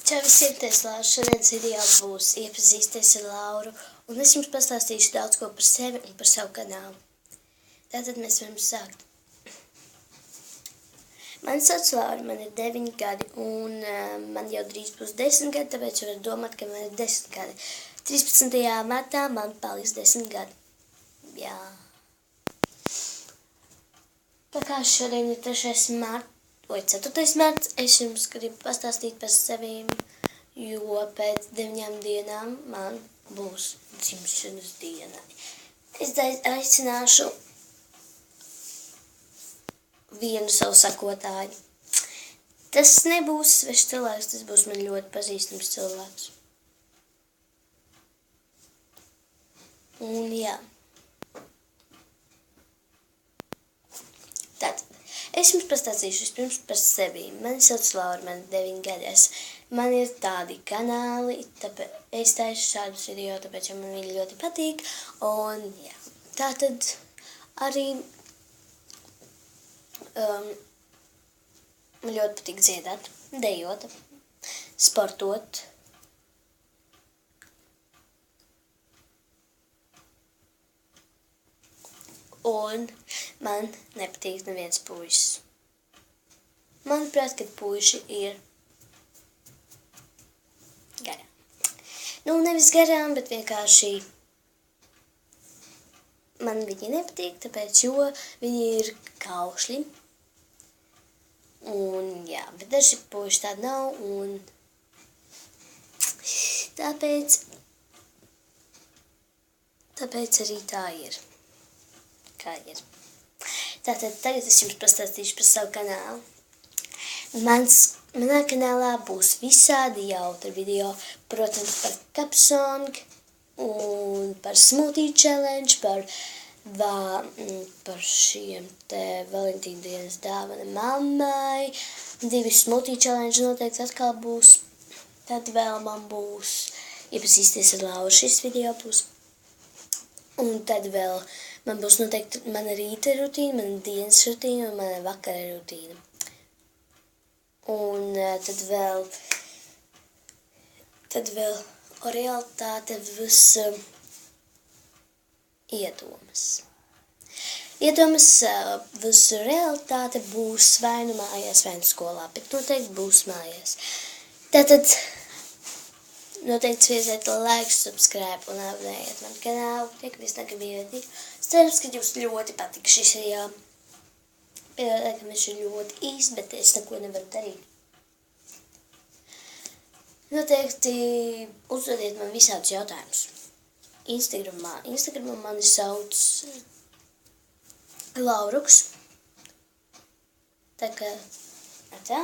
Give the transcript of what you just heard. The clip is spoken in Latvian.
Čau visiem, tas Lārs. Šodienas video būs iepazīsties ar Lauru, un es jums pastāstīšu daudz ko par sevi un par savu kanālu. Tātad mēs varam sākt. Mani sauc Laura, man ir 9 gadi, un man jau drīz būs 10 gadi, tāpēc varu domāt, ka man ir 10 gadi. 13. martā man paliks 10 gadi. Jā. Tā kā šodien ir 4. marts, es jums gribu pastāstīt par sevīm, jo pēc 9 dienām man būs dzimšanas diena. Es aicināšu vienu savu sakotāju. Tas nebūs svešs cilvēks, tas būs man ļoti pazīstams cilvēks. Un jā. Tātad. Es jums pastāstīšu vispirms par sevi. Mani sauc Laura, man ir 9 gadi. Man ir tādi kanāli, tāpēc es taisu šādus video, tāpēc man viņi ļoti patīk. Un jā, tātad arī man ļoti patīk dziedāt, dejot, sportot. Un man nepatīk neviens puisis. Manuprāt, ka puiši ir garām. Nu, nevis garām, bet vienkārši man viņi nepatīk, tāpēc, jo viņi ir kaušļi. Un jā, bet daži puiši tādi nav, un tāpēc arī tā ir. Kā ir. Tātad tagad es jums pastāstīšu par savu kanālu. Manā kanālā būs visādi jautri video, protams, par Capsong un par Smoothie Challenge, par šiem te Valentīna dienas dāvana mammai. 2 Smoothie Challenge noteikti atkal būs. Tad vēl man būs iepazīsties ar Lauru, šis video būs. Un tad vēl man būs noteikti mana rīta rutīna, mana dienas rutīna un mana vakara rutīna. Un tad vēl realitāte būs iedomas. Būs realitāte būs vai nu mājās, vai nu skolā, bet noteikti būs mājās. Tātad noteikti spiediet like, subscribe un abonējiet manu kanālu. Tiekamies nākamajā video. Es ceru, ka jums ļoti patika šis video. Piedodiet, ka viņš ir ļoti īsts, bet es neko nevaru darīt. Noteikti uzdodiet man visādus jautājumus. Instagramā mani sauc Lauruks. Tā kā, tā!